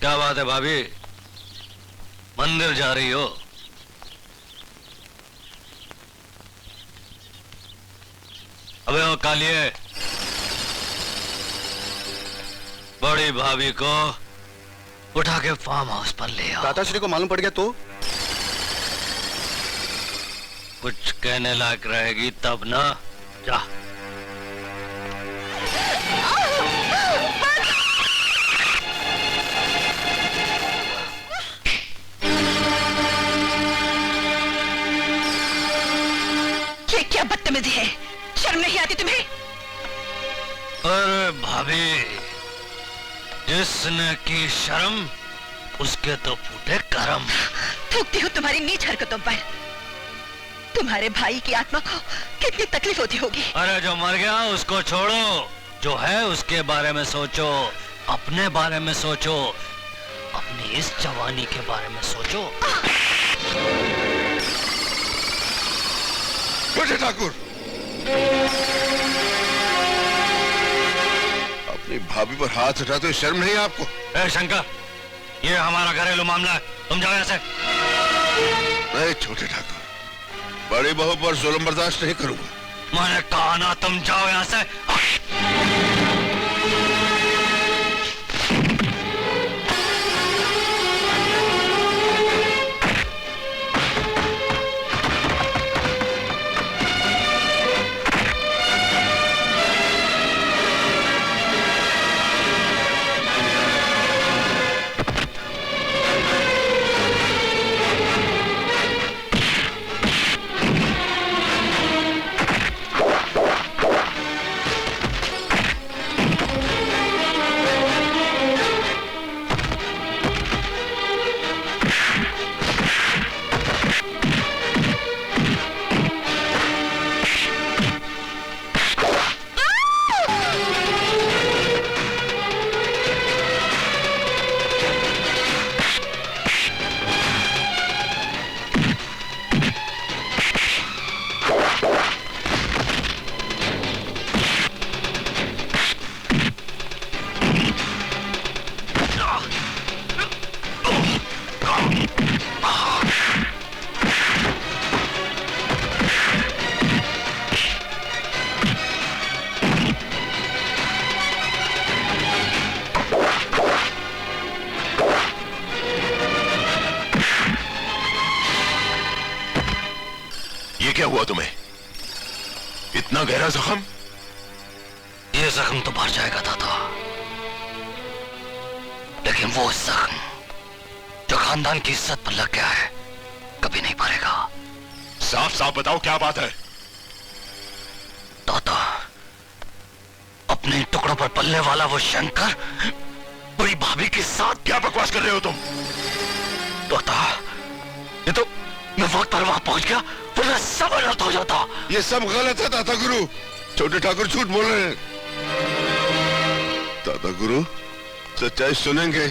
क्या बात है भाभी, मंदिर जा रही हो? अबे ओ कालिए, बड़ी भाभी को उठा के फार्म हाउस पर ले आओ। दादाश्री को मालूम पड़ गया तो? कुछ कहने लायक रहेगी तब ना। जा। ये क्या बदतमीजी है, शर्म नहीं आती तुम्हें? अरे भाभी, जिसने की शर्म उसके तो फूटे करम। थूकती हूँ तुम्हारी नीच हरकतों पर। तुम्हारे भाई की आत्मा को कितनी तकलीफ होती होगी। अरे जो मर गया उसको छोड़ो, जो है उसके बारे में सोचो, अपने बारे में सोचो, अपनी इस जवानी के बारे में सोचो। छोटे ठाकुर, अपनी भाभी पर हाथ उठाते हुए शर्म नहीं आपको? ए शंकर, ये हमारा घरेलू मामला है, तुम जाओ यहाँ से। नहीं छोटे ठाकुर, बड़ी बहू पर जुल्म बर्दाश्त नहीं करूंगा। मैंने कहा ना, तुम जाओ यहाँ से। क्या हुआ तुम्हें? इतना गहरा जख्म? ये जख्म तो भर जाएगा दादा, लेकिन वो जख्म जो खानदान की इज्जत पर लग गया है कभी नहीं भरेगा। साफ साफ बताओ क्या बात है? दादा, अपने टुकड़ों पर पलने वाला वो शंकर पूरी भाभी के साथ। क्या बकवास कर रहे हो तुम? दादा, ये तो मैं वक्त पर वहां पहुंच गया, वरना सब अलर्ट हो जाता। ये सब गलत है दादा गुरु, छोटे ठाकुर झूठ बोल रहे हैं। दादा गुरु, सच्चाई सुनेंगे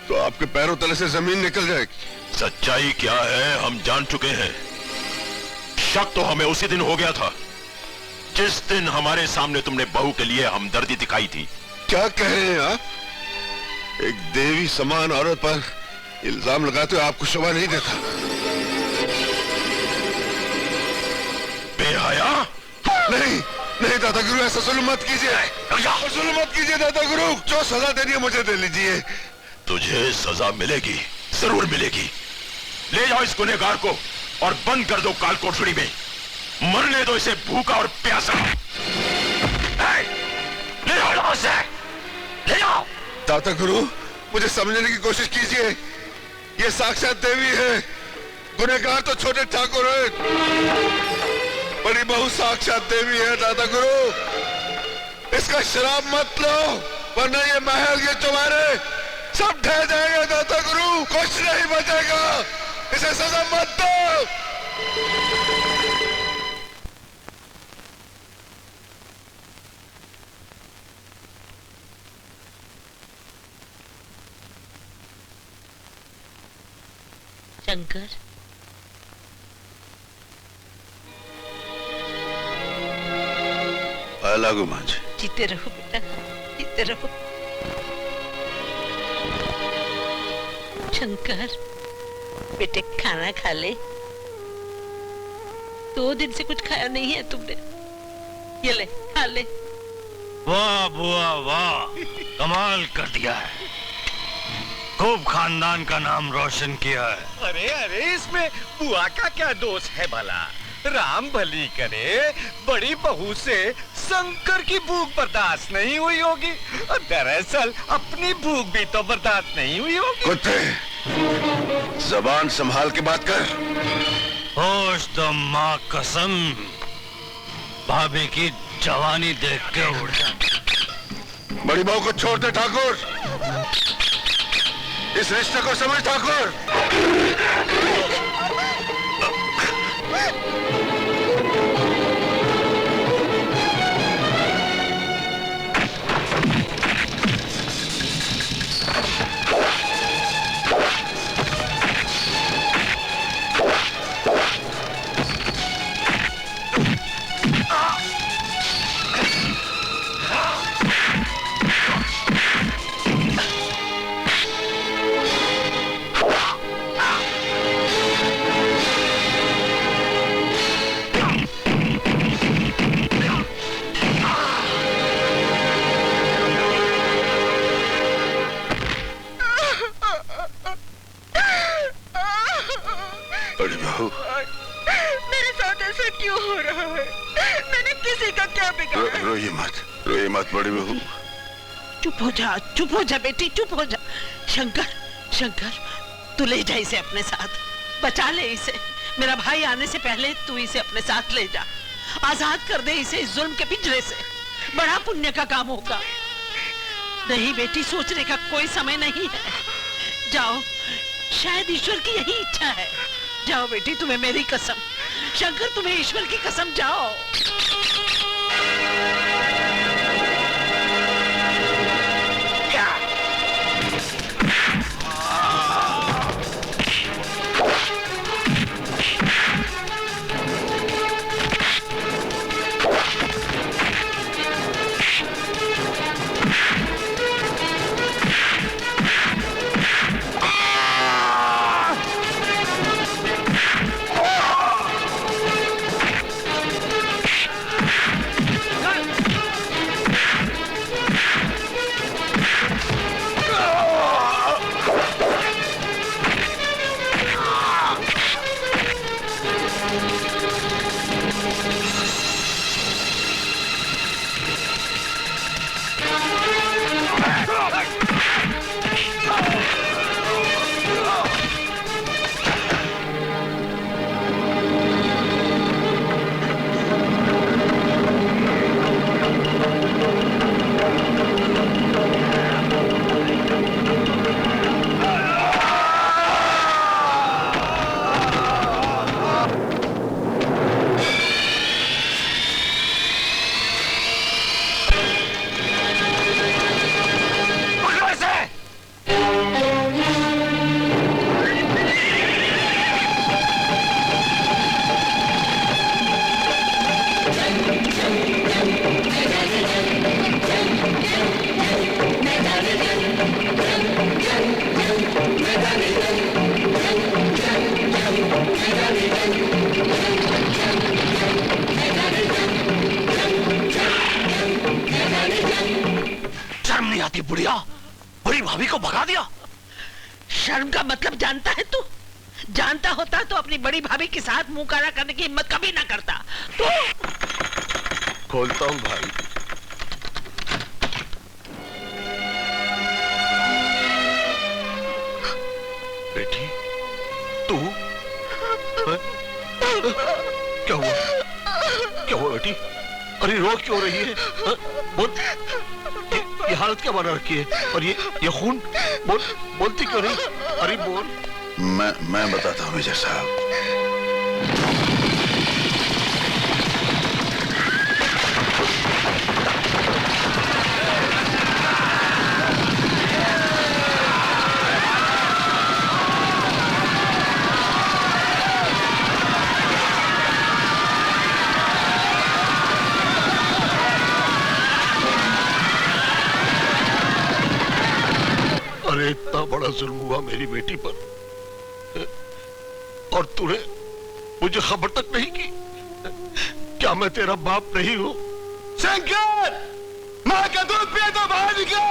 तो आपके पैरों तले से जमीन निकल जाएगी। सच्चाई क्या है हम जान चुके हैं। शक तो हमें उसी दिन हो गया था जिस दिन हमारे सामने तुमने बहू के लिए हमदर्दी दिखाई थी। क्या कह रहे हैं आप? एक देवी समान औरत पर इल्जाम लगाते हुए आपको शोभा नहीं देता। बेहया? नहीं नहीं दादा गुरु, ऐसा जुल्म मत कीजिए, जुल्म मत कीजिए दादा गुरु। जो सजा देनी है मुझे दे लीजिए। तुझे सजा मिलेगी, जरूर मिलेगी। ले जाओ इस गुनहगार को और बंद कर दो काल कोठड़ी में। मरने दो इसे भूखा और प्यासा। ले जाओ इसे, ले जाओ। दादा गुरु, मुझे समझने की कोशिश कीजिए, ये साक्षात देवी है, गुनहगार तो छोटे ठाकुर है। बड़ी बहू साक्षात देवी है दादा गुरु, इसका शराब मत लो वरना ये महल, ये चौबारे सब ढह जाएगा दादा गुरु, कुछ नहीं बचेगा। इसे सजा मत दो। शंकर, लागू मांझे, जीते रहो बेटा, जीते रहो। शंकर, बेटे खाना खा ले। 2 दिन से कुछ खाया नहीं है तुमने। ये ले, खा ले। वाह बुआ वाह, कमाल कर दिया है। खूब खानदान का नाम रोशन किया है। अरे अरे, इसमें बुआ का क्या दोष है भला? राम भली करे, बड़ी बहू से शंकर की भूख बर्दाश्त नहीं हुई होगी। और दरअसल अपनी भूख भी तो बर्दाश्त नहीं हुई होगी। कुत्ते, जबान संभाल के बात कर। होश तो माँ कसम, भाभी की जवानी देख के उड़ जा। बड़ी बहू को छोड़ दे ठाकुर, इस रिश्ते को समझ ठाकुर। बड़ी बहू, मेरे साथ ऐसा क्यों हो रहा है? मैंने किसी का क्या बिगाड़ा? रोइए मत बड़ी बहू। चुप हो जा बेटी, चुप हो जा। शंकर, शंकर, तू ले जा इसे अपने साथ, बचा ले इसे। मेरा भाई आने से पहले तू इसे अपने साथ ले जा, आजाद कर दे इसे इस जुल्म के पिंजरे से। बड़ा पुण्य का काम होगा। नहीं बेटी, सोचने का कोई समय नहीं है। जाओ, शायद ईश्वर की यही इच्छा है। जाओ बेटी, तुम्हें मेरी कसम, शंकर तुम्हें ईश्वर की कसम, जाओ। शर्म नहीं आती बुढ़िया, बड़ी भाभी को भगा दिया। शर्म का मतलब जानता है तू? जानता होता तो अपनी बड़ी भाभी के साथ मुंह काला करने की हिम्मत कभी ना करता। तो खोलता हूँ भाई। बेटी, तू? क्या हुआ? क्या हुआ बेटी? अरे रो क्यों रही है? बोल, ये हालत क्या बना रखी है? और ये खून? बोलती क्यों नहीं? अरे बोल। मैं बताता हूँ मेजर साहब। अरे इतना बड़ा जुल्म हुआ मेरी बेटी पर, और तूने मुझे खबर तक नहीं की। क्या मैं तेरा बाप नहीं हूं? शंकर, मां का दूध पिए तो बाहर निकल।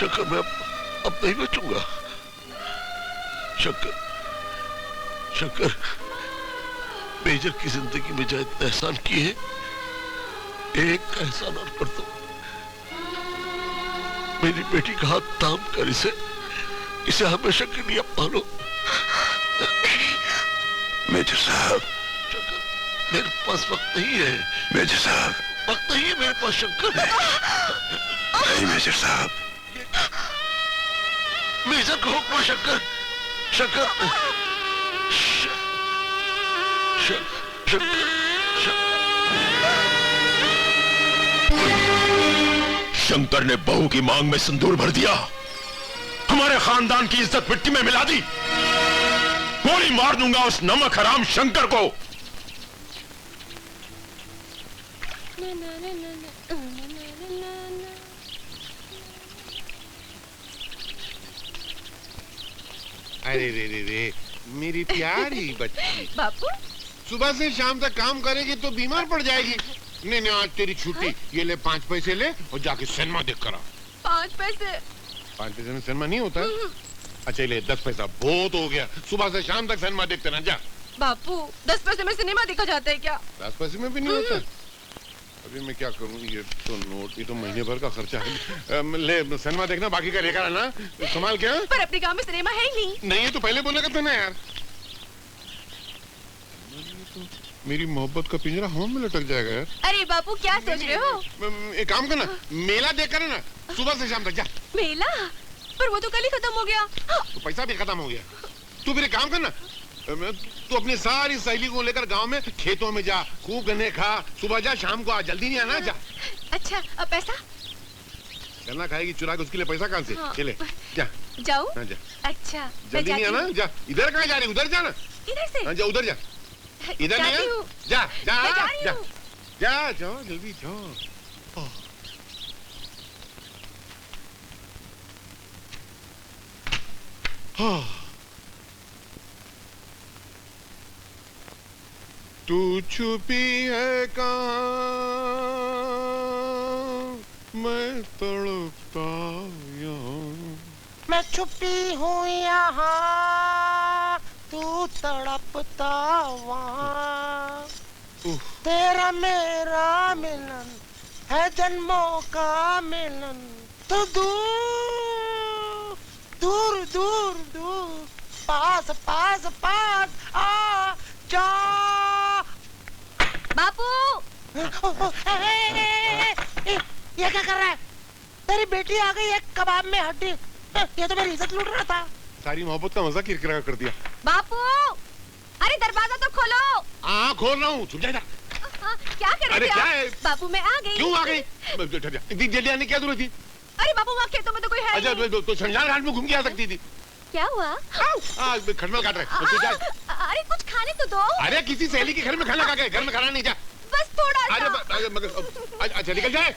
शंकर, मैं अब नहीं बचूंगा। शंकर, शंकर, मेजर की जिंदगी में जो इतने एहसान किए, एक एहसान और कर दो। मेरी बेटी का हाथ थाम कर इसे हमेशा के लिए अपना लो। मेजर साहब। शंकर, मेरे पास वक्त नहीं है। मेजर साहब। वक्त नहीं है मेरे पास शंकर। नहीं मेजर साहब। मेजर को हुक्म शंकर। शंकर, शंकर ने बहू की मांग में सिंदूर भर दिया, हमारे खानदान की इज्जत मिट्टी में मिला दी। गोली मार दूंगा उस नमक हराम शंकर को। अरे रे रे रे, मेरी प्यारी बच्ची। बापू, सुबह से शाम तक काम करेगी तो बीमार पड़ जाएगी। नहीं नहीं, आज तेरी छुट्टी। ये ले 5 पैसे ले और जाके सिनेमा देख कर आ। 5 पैसे? 5 पैसे में सिनेमा नहीं होता। अच्छा ले 10 पैसा बहुत हो गया। सुबह से शाम तक सिनेमा देखते ना, जा। बापू, 10 पैसे में सिनेमा देखा जाता है क्या? 10 पैसे में भी नहीं होता। अभी मैं क्या करूं? ये तो नोट, ये तो महीने भर का खर्चा है। ले सिनेमा देखना, बाकी का लेकर आना। संभाल क्या? पर अपने गांव में सिनेमा है ही नहीं। नहीं है तो पहले बोला करते ना यार। मेरी मोहब्बत का पिंजरा हवा में लटक जाएगा यार। अरे बापू, क्या सोच रहे हो? एक काम करना, मेला देख कर ना, सुबह से शाम तक जा। मेला? पर वो तो कल ही खत्म हो गया। तो पैसा भी खत्म हो गया। तू फिर एक काम करना, तू अपनी सारी सहेली को लेकर गांव में खेतों में जा, खूब गन्ने खा। सुबह जा, शाम को आ, जल्दी नहीं आना। जा। अच्छा, अब पैसा? गन्ना खाएगी चुरा के, उसके लिए पैसा कहाँ से? हाँ। चले जा। जाऊँ? हाँ, जा। अच्छा, जल्दी नहीं आना। जा। इधर कहाँ जा रही? उधर जाना। इधर से? हाँ, जा उधर जा। इधर नहीं जाती है? हूँ। जा जा मैं जा रही जा हूँ। जा, जाओ जल्दी जाओ। तू छुपी है कहाँ, मैं तड़पता यहाँ। मैं छुपी हूँ यहाँ, तू तड़पता वहाँ। तेरा मेरा मिलन है जन्मों का मिलन, तो दूर दूर दूर दूर, पास पास पास आ जा। बापू! ये क्या कर रहा है? तेरी बेटी आ गई एक कबाब में हड्डी। ये तो मेरी इज्जत लूट रहा था। सारी मोहब्बत का मजा किरकिरा कर दिया। बापू! अरे दरवाजा तो खोलो। हाँ खोल रहा हूँ, छुप जा। क्या कर रहे अरे थे क्या आप? है? बापू मैं आ गई। क्यों आ गई? इतनी जल्दी आने की क्या जरूरत थी? अरे बापू वहाँ खेतों में तो कोई है अच्छा नहीं। तो शमशान घाट में घूम के आ सकती थी। क्या हुआ? खटमल काट रहे। अरे कुछ खाने तो दो। अरे किसी सहेली के घर में खाना खा गए, घर में खाना नहीं जा। बस थोड़ा सा। अरे मगर अच्छा निकल जाए।